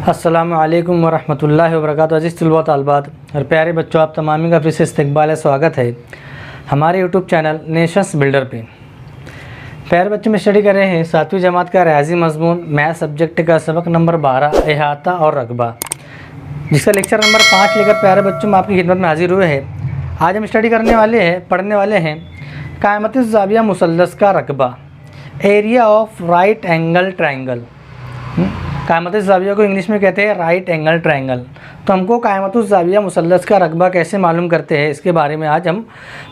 अस्सलामु अलैकुम वरहमतुल्लाहि वबरकातुहू। अज़ीज़ तलबा तालिबात और प्यारे बच्चों, आप तमामी का फिर से इस्तकबाल है, स्वागत है हमारे यूट्यूब चैनल नेशंस बिल्डर पे। प्यारे बच्चों, में स्टडी कर रहे हैं 7वीं जमात का रियाजी मज़मून मैथ सब्जेक्ट का सबक नंबर 12 अहाता और रकबा, जिसका लेक्चर नंबर 5 लेकर प्यारे बच्चों में आपकी खिदमत में हाजिर हुए हैं। आज हम स्टडी पढ़ने वाले हैं कायमती ज़ाविया मुसल्लस का रकबा, area of right angle triangle. कायमती ज़ाविया को इंग्लिश में कहते हैं राइट एंगल ट्रायंगल। तो हमको कायमती ज़ाविया मुसल्लस का रकबा कैसे मालूम करते हैं, इसके बारे में आज हम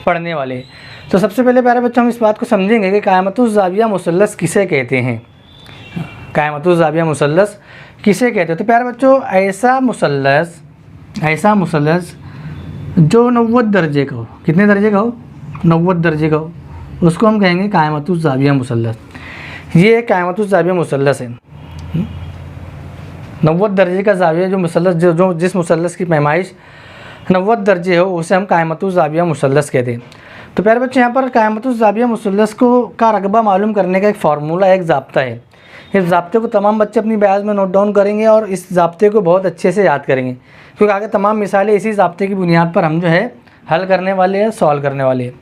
पढ़ने वाले हैं। तो सबसे पहले प्यारे बच्चों, हम इस बात को समझेंगे कि कायमती ज़ाविया मुसल्लस किसे कहते हैं। कायमती ज़ाविया मुसल्लस किसे कहते हैं? तो प्यारे बच्चों, ऐसा मुसल्लस जो 90 दर्जे का हो। कितने दर्जे का हो? 90 दर्जे का हो, उसको हम कहेंगे कायमती ज़ाविया मुसल्लस। ये कायमती ज़ाविया मुसल्लस है। 90 दर्जे का ज़ाविया जो मुसल्लस जो जिस मुसल्लस की पैमाइश 90 दर्जे हो, उसे हम कायमती ज़ाविया मुसल्लस कहते हैं। तो प्यारे बच्चों, यहाँ पर कायमती ज़ाविया मुसल्लस का रकबा मालूम करने का एक फार्मूला, एक ज़ाब्ता है। इस ज़ाब्ते को तमाम बच्चे अपनी बयाज में नोट डाउन करेंगे और इस ज़ाब्ते को बहुत अच्छे से याद करेंगे, क्योंकि आगे तमाम मिसालें इसी ज़ाब्ते की बुनियाद पर हम हल करने वाले हैं, सॉल्व करने वाले हैं।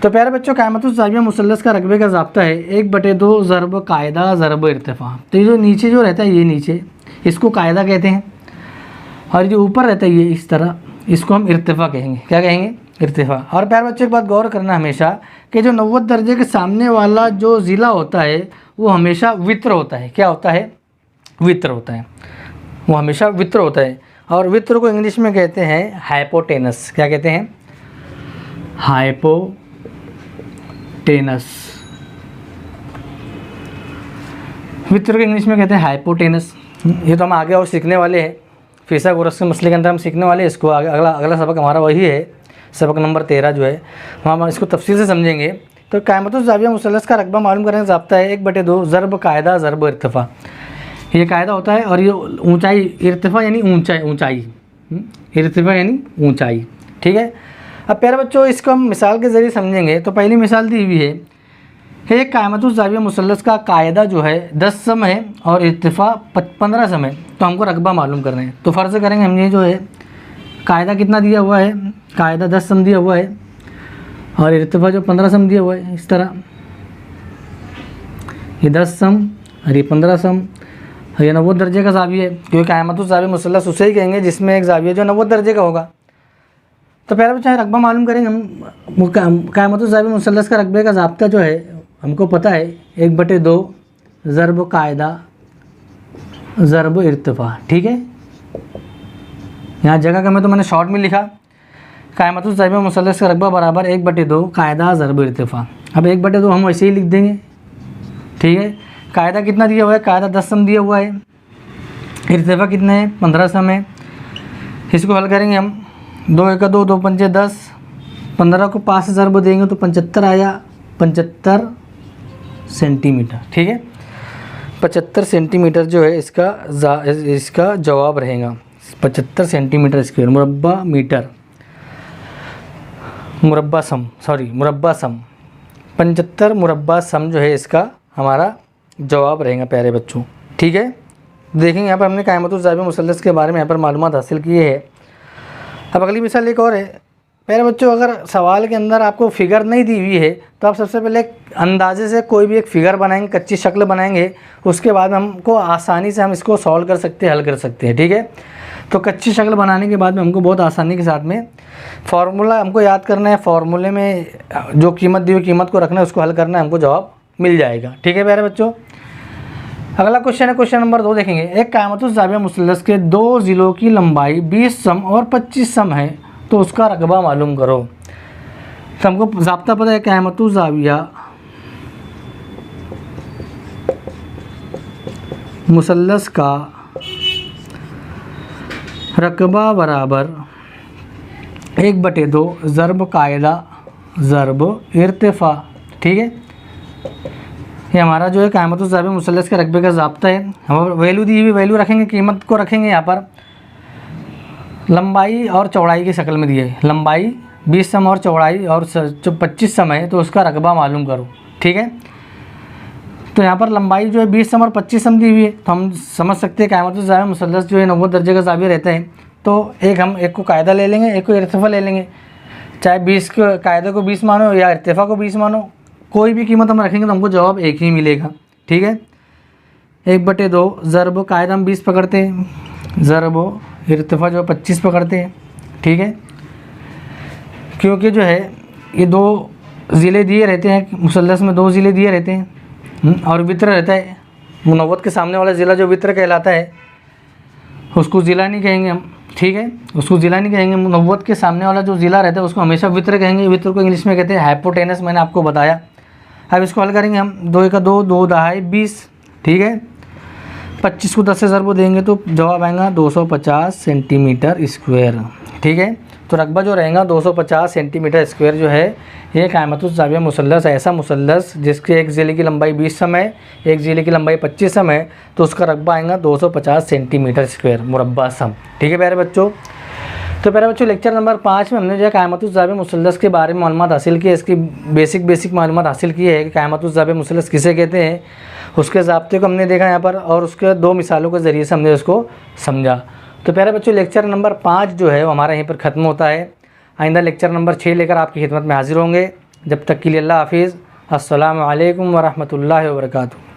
तो प्यारे बच्चों, कायमती ज़ाविया मुसल्लस का रकबे का ज़ाब्ता है 1/2 ज़रब कायदा ज़रब इर्तिफ़ा। तो ये जो नीचे जो रहता है, ये नीचे, इसको कायदा कहते हैं, और जो ऊपर रहता है ये इस तरह, इसको हम इर्तिफ़ा कहेंगे। क्या कहेंगे? इर्तिफ़ा। और प्यारे बच्चों, एक बात गौर करना हमेशा कि जो 90 दर्जे के सामने वाला जो ज़िला होता है वो हमेशा वित्र होता है। क्या होता है? वित्र होता है। वो हमेशा वित्र होता है, और वित्र को इंग्लिश में कहते हैं हाइपोटेनस। क्या कहते हैं? हाइपोटेनस। वित्र को इंग्लिश में कहते हैं हाइपोटेनस। ये तो हम आगे और सीखने वाले हैं, फिसागोरस के मसले के अंदर हम सीखने वाले हैं इसको। अगला सबक हमारा वही है, सबक नंबर 13 जो है, हम इसको तफसील से समझेंगे। तो कायमती ज़ाविया मुसल्लस का रकबा मालूम करने का ज़ाब्ता है 1/2 ज़रब कायदा ज़रब इर्तिफ़ा। ये कायदा होता है, और ये ऊंचाई, इर्तिफ़ा यानी ऊंचाई, इर्तिफ़ा यानी ऊंचाई। ठीक है। अब प्यारे बच्चों, इसको हम मिसाल के ज़रिए समझेंगे। तो पहली मिसाल दी हुई है, एक कायमती ज़ाविया मुसल्लस का कायदा जो है 10 सम है और इर्तिफ़ा 15 सम है। तो हमको रकबा मालूम करना है। तो फ़र्ज़ करेंगे हम, ये जो है कायदा कितना दिया हुआ है, कायदा 10 सम दिया हुआ है, और इर्तिफ़ा जो 15 सम दिया हुआ है। इस तरह ये 10 सम और ये 15 सम, और ये 90 दर्जे का ज़ाविया है, क्योंकि कायमती ज़ाविया मुसल्लस उसे ही कहेंगे जिसमें एक ज़ाविया जो 90 दर्जे का होगा। तो प्यारे बच्चों, रकबा मालूम करेंगे हम। कायमती ज़ाविया मुसल्लस का रकबे का ज़ाब्ता जो है हमको पता है 1/2 ज़रब कायदा ज़रब इर्तिफ़ा। ठीक है। यहाँ जगह का मैं तो मैंने शॉर्ट में लिखा, कायमती ज़ाविया मुसल्लस का रकबा बराबर 1/2 कायदा ज़रब इर्तिफ़ा। अब 1/2 हम वैसे ही लिख देंगे। ठीक है। कायदा कितना दिया हुआ है? कायदा 10 सम दिया हुआ है। इर्तिफ़ा कितना है? 15 सम है। इसको हल करेंगे हम। 2 × 2 2 × 5 10, 15 को 5 से ज़रब देंगे तो 75 आया, 75 सेंटीमीटर। ठीक है। 75 सेंटीमीटर जो है इसका जवाब रहेगा। 75 सेंटीमीटर स्क्वायर, मुरब्बा सम 75 मुरब्बा सम जो है इसका हमारा जवाब रहेगा प्यारे बच्चों। ठीक है। देखेंगे यहाँ पर हमने कायमती ज़ाविया मुसल्लस के बारे में यहाँ पर मालूमात हासिल की है। अब अगली मिसाल एक और है। प्यारे बच्चों, अगर सवाल के अंदर आपको फिगर नहीं दी हुई है तो आप सबसे पहले अंदाजे से कोई भी एक फ़िगर बनाएंगे, कच्ची शक्ल बनाएंगे, उसके बाद हमको आसानी से हम इसको सॉल्व कर सकते हैं, हल कर सकते हैं। ठीक है। तो कच्ची शक्ल बनाने के बाद में हमको बहुत आसानी के साथ में फार्मूला हमको याद करना है, फार्मूले में जो कीमत दी हुई कीमत को रखना है, उसको हल करना है, हमको जवाब मिल जाएगा। ठीक है प्यारे बच्चों। अगला क्वेश्चन है, क्वेश्चन नंबर 2 देखेंगे। एक कायमती ज़ाविया मुसल्लस के 2 ज़िलों की लंबाई 20 सम और 25 सम है, तो उसका रकबा मालूम करो। तो हमको ज़ाब्ता पता है, कायमती ज़ाविया मुसल्लस का रकबा बराबर 1/2 ज़रब कायदा ज़रब इर्तिफ़ा। ठीक है। ये हमारा जो है कायमती ज़ाविया मुसल्लस के रकबे का ज़ाब्ता है। हम वैल्यू दी हुई वैल्यू रखेंगे, कीमत को रखेंगे यहाँ पर लंबाई और चौड़ाई की शक्ल में दी है। लंबाई 20 सम और चौड़ाई और जो 25 सम है, तो उसका रकबा मालूम करो। ठीक है। तो यहाँ पर लंबाई जो है 20 सम और 25 सम दी हुई है, तो हम समझ सकते हैं कायमतुल ज़ाविया मुसल्लस जो है 90 दर्जे का ज़ाविया रहता है। तो एक को कायदा ले लेंगे, एक को इर्तिफ़ा ले लेंगे, चाहे 20 के कायदे को 20 मानो या इर्तिफ़ा को 20 मानो, कोई भी कीमत हम रखेंगे तो हमको जवाब एक ही मिलेगा। ठीक है, 1/2 ज़रब कायदा हम 20 पकड़ते हैं, ज़रब इर्तिफ़ा जो 25 पकड़ते हैं। ठीक है, क्योंकि जो है ये 2 ज़िले दिए रहते हैं, मुसल्लस में 2 ज़िले दिए रहते हैं और वित्र रहता है। मुनव्वत के सामने वाला ज़िला जो वित्र कहलाता है उसको ज़िला नहीं कहेंगे हम। ठीक है, उसको ज़िला नहीं कहेंगे। मुनव्वत के सामने वाला जो ज़िला रहता है उसको हमेशा वित्र कहेंगे। वित्र को इंग्लिश में कहते हैं हाइपोटेनस, मैंने आपको बताया। अब इसको हल करेंगे हम, 2 का 2, 2 दहाई 20। ठीक है, 25 को 10 से ज़रब देंगे तो जवाब आएगा 250 सेंटीमीटर स्क्वायर। ठीक है, तो रकबा जो रहेगा 250 सेंटीमीटर स्क्वायर जो है ये कायमतुल ज़ाविया मुसल्लस, ऐसा मुसल्लस जिसके एक ज़िले की लंबाई 20 सम है, एक ज़िले की लंबाई 25 सम है, तो उसका रकबा आएगा 250 सेंटीमीटर स्क्वायर मुरब्बा सम। ठीक है प्यारे बच्चों, तो प्यारे बच्चों लेक्चर नंबर 5 में हमने जो है कायमतुल ज़ाविया मुसल्लस के बारे में मालूमात हासिल की है। इसकी बेसिक मालूमात हासिल की है कि कायमतुल ज़ाविया मुसल्लस किसे कहते हैं, उसके ज़ाब्ते को हमने देखा यहाँ पर और उसके 2 मिसालों के ज़रिए से हमने उसको समझा। तो प्यारे बच्चों लेक्चर नंबर 5 जो है वो हमारा यहीं पर ख़त्म होता है। आइंदा लेक्चर नंबर 6 लेकर आपकी खिदमत में हाजिर होंगे। जब तक के लिए अल्लाह हाफिज़। अस्सलामु अलैकुम व रहमतुल्लाहि व बरकातुहू।